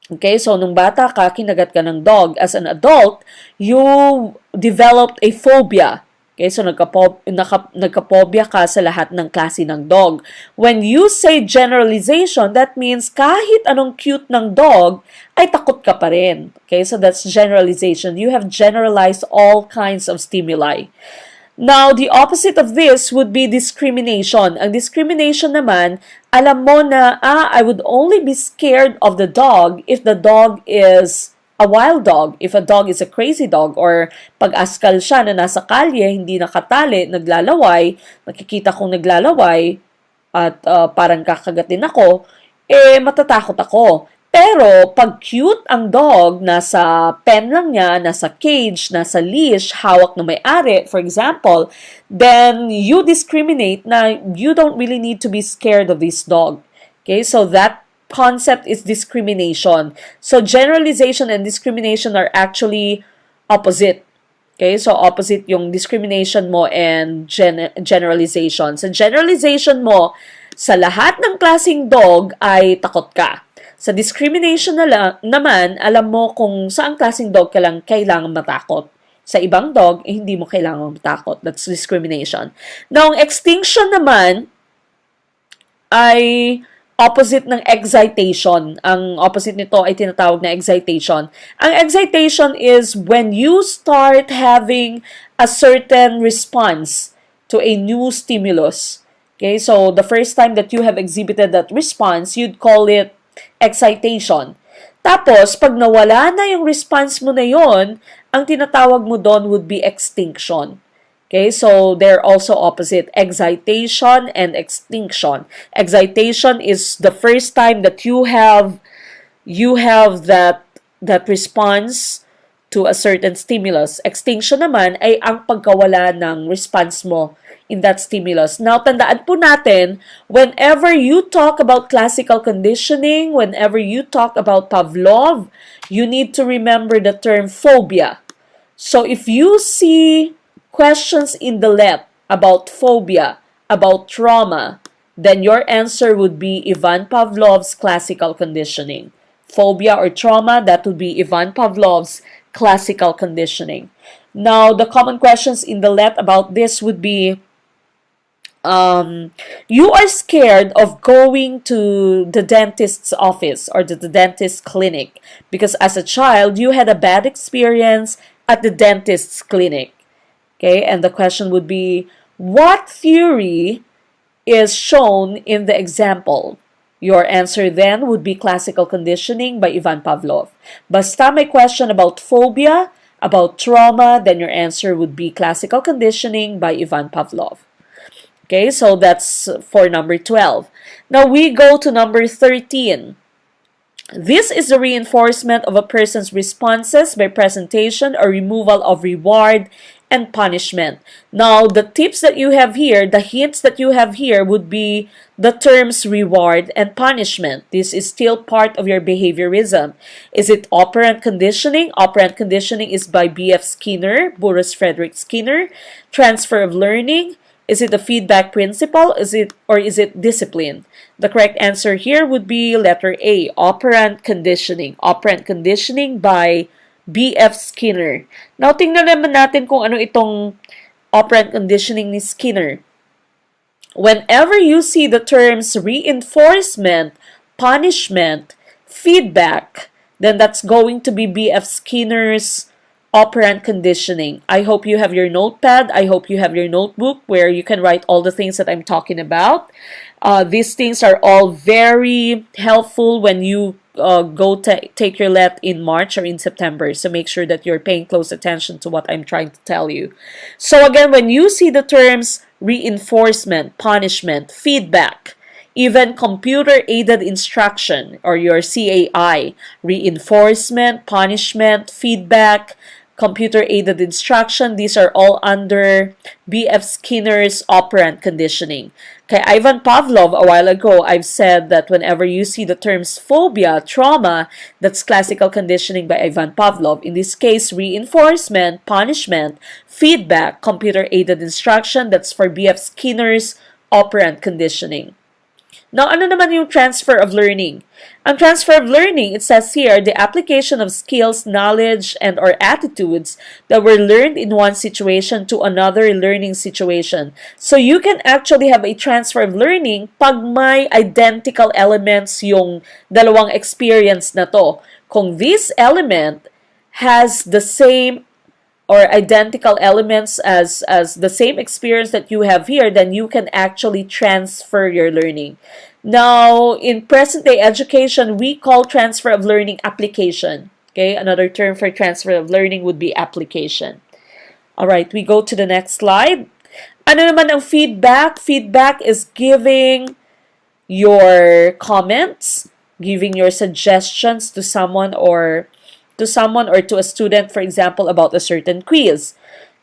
Okay, so nung bata ka, kinagat ka ng dog. As an adult, you developed a phobia. Okay, so nagkaphobia ka sa lahat ng klase ng dog. When you say generalization, that means kahit anong cute ng dog, ay takot ka pa rin. Okay, so that's generalization. You have generalized all kinds of stimuli. Now, the opposite of this would be discrimination. Ang discrimination naman, alam mo na, I would only be scared of the dog if the dog is a wild dog, if a dog is a crazy dog, or pag askal siya na nasa kalye, hindi nakatali, naglalaway, nakikita kong naglalaway, at parang kakagatin ako, matatakot ako. Pero, pag cute ang dog, nasa pen lang niya, nasa cage, nasa leash, hawak ng may-ari, for example, then you discriminate na you don't really need to be scared of this dog. Okay, so that concept is discrimination. So, generalization and discrimination are actually opposite. Okay, so opposite yung discrimination mo and generalization. Sa generalization mo, sa lahat ng klaseng dog ay takot ka. Sa discrimination naman, alam mo kung saang klaseng dog ka lang kailangan matakot. Sa ibang dog, hindi mo kailangan matakot. That's discrimination. Now, ang extinction naman ay opposite ng excitation. Ang opposite nito ay tinatawag na excitation. Ang excitation is when you start having a certain response to a new stimulus. Okay, so the first time that you have exhibited that response, you'd call it excitation. Tapos, pag nawala na yung response mo na yon, ang tinatawag mo doon would be extinction. Okay, so they're also opposite, excitation and extinction. Excitation is the first time that you have that response to a certain stimulus. Extinction naman ay ang pagkawala ng response mo in that stimulus. Now, tandaan po natin, whenever you talk about classical conditioning, whenever you talk about Pavlov, you need to remember the term phobia. So, if you see questions in the LEP about phobia, about trauma, then your answer would be Ivan Pavlov's classical conditioning. Phobia or trauma, that would be Ivan Pavlov's classical conditioning. Now, the common questions in the LEP about this would be, you are scared of going to the dentist's office or the dentist's clinic because as a child, you had a bad experience at the dentist's clinic. Okay, and the question would be, what theory is shown in the example? Your answer then would be classical conditioning by Ivan Pavlov. Basta may question about phobia, about trauma, then your answer would be classical conditioning by Ivan Pavlov. Okay, so that's for number 12. Now we go to number 13. This is the reinforcement of a person's responses by presentation or removal of reward and punishment. Now, the tips that you have here, the hints that you have here would be the terms reward and punishment. This is still part of your behaviorism. Is it operant conditioning? Operant conditioning is by B.F. Skinner, Boris Frederick Skinner. Transfer of learning. Is it the feedback principle? Is it discipline? The correct answer here would be letter A, operant conditioning. Operant conditioning by B.F. Skinner. Now, tingnan naman natin kung ano itong operant conditioning ni Skinner. Whenever you see the terms reinforcement, punishment, feedback, then that's going to be B.F. Skinner's operant conditioning. I hope you have your notepad. I hope you have your notebook where you can write all the things that I'm talking about. These things are all very helpful when you go take your LET in March or in September. So make sure that you're paying close attention to what I'm trying to tell you. So again, when you see the terms reinforcement, punishment, feedback, even computer-aided instruction or your CAI, reinforcement, punishment, feedback, computer-aided instruction, these are all under B.F. Skinner's operant conditioning. Kay Ivan Pavlov, a while ago, I've said that whenever you see the terms phobia, trauma, that's classical conditioning by Ivan Pavlov. In this case, reinforcement, punishment, feedback, computer-aided instruction, that's for B.F. Skinner's operant conditioning. Now, ano naman yung transfer of learning? Ang transfer of learning, it says here, the application of skills, knowledge, and or attitudes that were learned in one situation to another learning situation. So, you can actually have a transfer of learning pag may identical elements yung dalawang experience na to. Kung this element has the same or identical elements as the same experience that you have here, then you can actually transfer your learning. Now, in present-day education, we call transfer of learning application. Okay, another term for transfer of learning would be application. All right, we go to the next slide. Ano naman ang feedback? Feedback is giving your comments, giving your suggestions to someone or to a student, for example, about a certain quiz.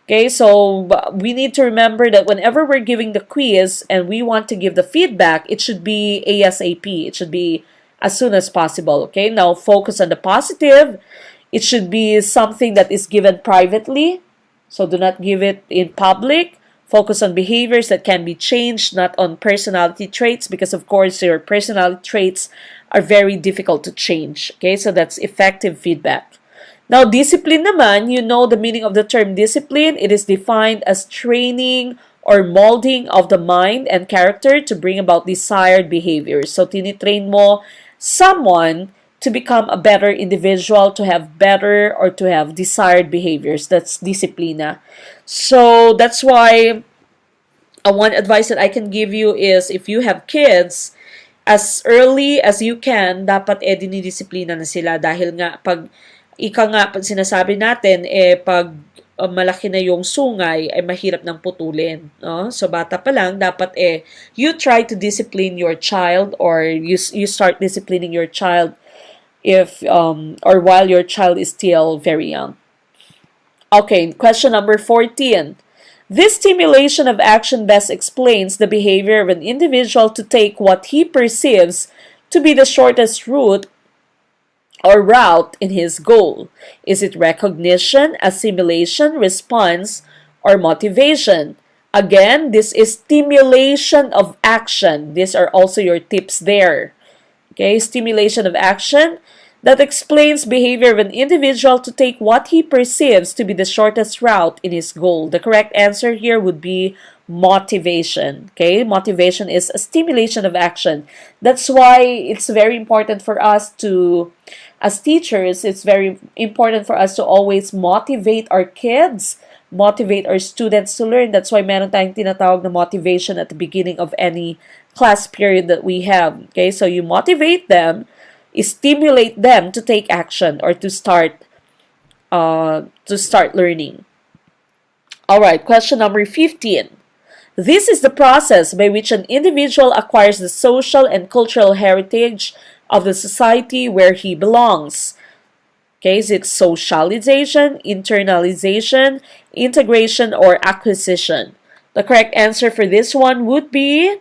Okay, so we need to remember that whenever we're giving the quiz and we want to give the feedback, it should be ASAP. It should be as soon as possible. Okay, now focus on the positive. It should be something that is given privately. So do not give it in public. Focus on behaviors that can be changed, not on personality traits, because of course your personality traits are very difficult to change. Okay, so that's effective feedback. Now, discipline naman, you know the meaning of the term discipline. It is defined as training or molding of the mind and character to bring about desired behaviors. So, tinitrain mo someone to become a better individual, to have better or to have desired behaviors. That's disiplina. So, that's why one advice that I can give you is if you have kids, as early as you can, dapat dinidisiplina na sila dahil nga pag pag sinasabi natin, pag malaki na yung sungay, ay mahirap nang putulin. No? So, bata pa lang, dapat you try to discipline your child or you start disciplining your child if, or while your child is still very young. Okay, question number 14. This stimulation of action best explains the behavior of an individual to take what he perceives to be the shortest route or route in his goal. Is it recognition, assimilation, response, or motivation? Again, this is stimulation of action. These are also your tips there. Okay, stimulation of action that explains behavior of an individual to take what he perceives to be the shortest route in his goal. The correct answer here would be motivation. Okay, motivation is a stimulation of action. That's why it's very important for us to, as teachers, it's very important for us to always motivate our kids, motivate our students to learn. That's why meron tayong tinatawag na motivation at the beginning of any class period that we have. Okay, so you motivate them, stimulate them to take action or to start learning. All right, question number 15. This is the process by which an individual acquires the social and cultural heritage of the society where he belongs. Okay, is it socialization, internalization, integration, or acquisition? The correct answer for this one would be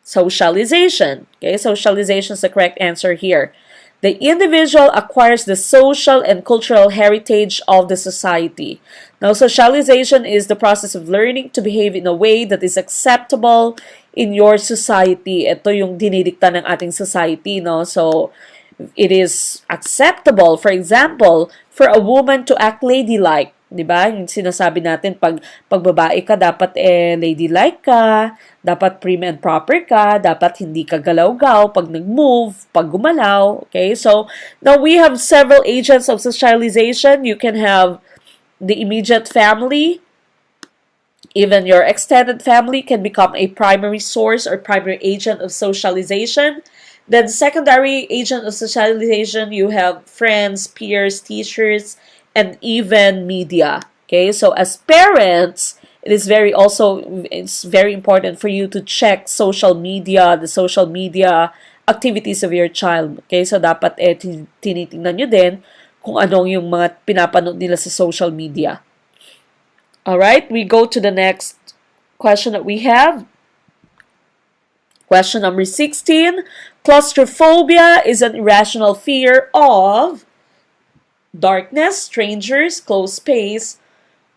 socialization. Okay, socialization is the correct answer here. The individual acquires the social and cultural heritage of the society. Now, socialization is the process of learning to behave in a way that is acceptable in your society. Ito yung dinidikta ng ating society, no? So, it is acceptable, for example, for a woman to act ladylike. Diba? Yung sinasabi natin, pag babae ka, dapat ladylike ka, dapat prim and proper ka, dapat hindi ka galaw-gaw pag nag-move, pag gumalaw. Okay? So, now we have several agents of socialization. You can have the immediate family. Even your extended family can become a primary source or primary agent of socialization. Then, secondary agent of socialization, you have friends, peers, teachers, and even media. Okay, so as parents, it's very important for you to check social media, the social media activities of your child. Okay, so dapat tinitingnan nyo din kung anong yung mga pinapanood nila sa social media. Alright, we go to the next question that we have. Question number 16. Claustrophobia is an irrational fear of darkness, strangers, closed space,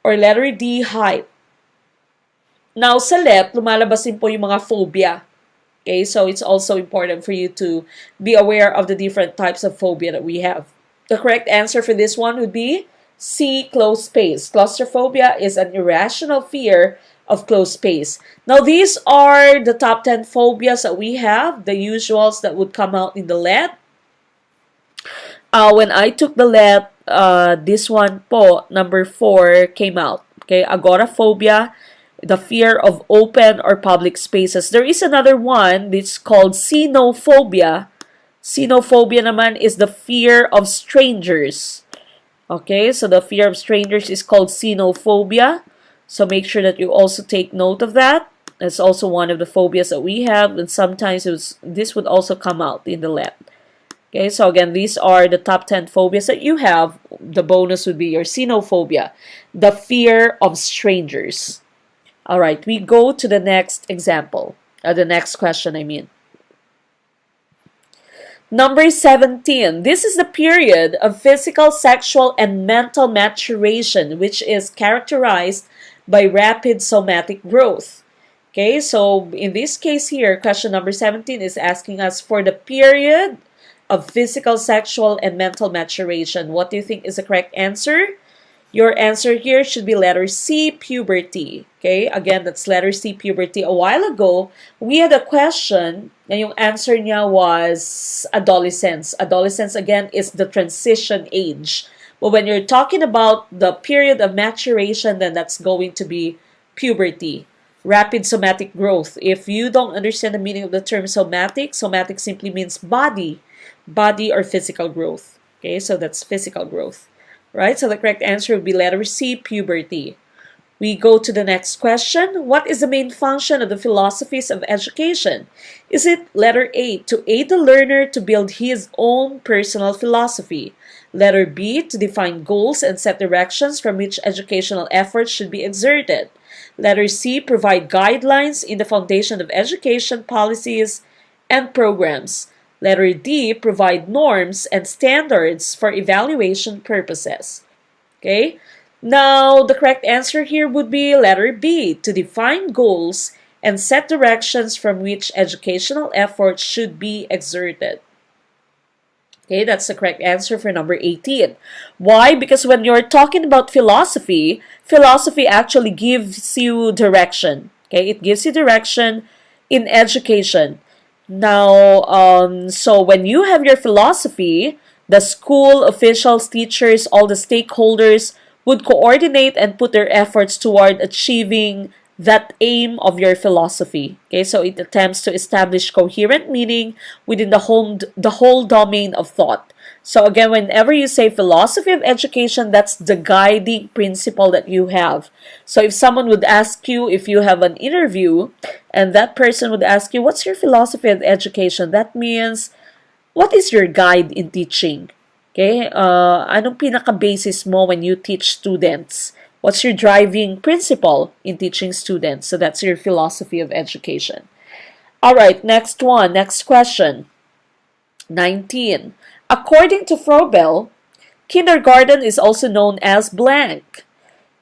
or letter D, height. Now, sa LEP, lumalabas din po yung mga phobia. Okay, so it's also important for you to be aware of the different types of phobia that we have. The correct answer for this one would be C, closed space. Claustrophobia is an irrational fear of closed space. Now, these are the top 10 phobias that we have, the usuals that would come out in the LEP. When I took the LEP, this one po, number 4, came out. Okay, agoraphobia, the fear of open or public spaces. There is another one that's called xenophobia. Xenophobia naman is the fear of strangers. Okay, so the fear of strangers is called xenophobia. So make sure that you also take note of that. It's also one of the phobias that we have, and sometimes this would also come out in the lab. Okay, so again, these are the top 10 phobias that you have. The bonus would be your xenophobia, the fear of strangers. All right, we go to the next example, the next question, I mean. Number 17, this is the period of physical, sexual, and mental maturation, which is characterized by rapid somatic growth. Okay, so in this case here, question number 17 is asking us for the period of physical, sexual, and mental maturation. What do you think is the correct answer? Your answer here should be letter C, puberty. Okay, again, that's letter C, puberty. A while ago, we had a question, and yung answer niya was adolescence. Adolescence, again, is the transition age. But when you're talking about the period of maturation, then that's going to be puberty. Rapid somatic growth. If you don't understand the meaning of the term somatic, somatic simply means body or physical growth. Okay, so that's physical growth. Right? So the correct answer would be letter C, puberty. We go to the next question. What is the main function of the philosophies of education? Is it letter A, to aid the learner to build his own personal philosophy? Letter B, to define goals and set directions from which educational efforts should be exerted? Letter C, provide guidelines in the foundation of education policies and programs? Letter D, provide norms and standards for evaluation purposes. Okay? Now, the correct answer here would be letter B, to define goals and set directions from which educational efforts should be exerted. Okay, that's the correct answer for number 18. Why? Because when you're talking about philosophy, philosophy actually gives you direction. Okay, it gives you direction in education. Now, so when you have your philosophy, the school officials, teachers, all the stakeholders would coordinate and put their efforts toward achieving that aim of your philosophy. Okay, so it attempts to establish coherent meaning within the whole domain of thought. So again, whenever you say philosophy of education, that's the guiding principle that you have. So if someone would ask you, if you have an interview, and that person would ask you, what's your philosophy of education? That means, what is your guide in teaching? Okay, anong pinaka-basis mo when you teach students? What's your driving principle in teaching students? So that's your philosophy of education. All right, next one, next question. 19. According to Freud, kindergarten is also known as blank.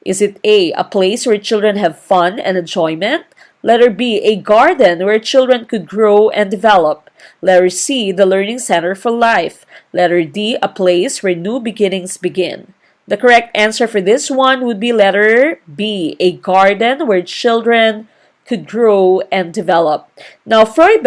Is it A, a place where children have fun and enjoyment? Letter B, a garden where children could grow and develop. Letter C, the learning center for life. Letter D, a place where new beginnings begin. The correct answer for this one would be letter B, a garden where children could grow and develop. Now, Freud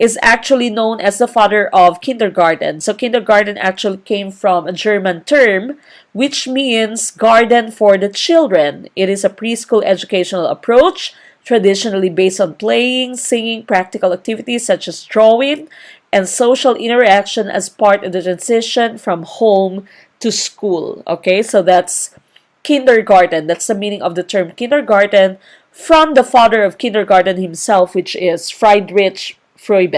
is actually known as the father of kindergarten. So kindergarten actually came from a German term, which means garden for the children. It is a preschool educational approach, traditionally based on playing, singing, practical activities such as drawing, and social interaction as part of the transition from home to school. Okay, so that's kindergarten. That's the meaning of the term kindergarten from the father of kindergarten himself, which is Friedrich Freud.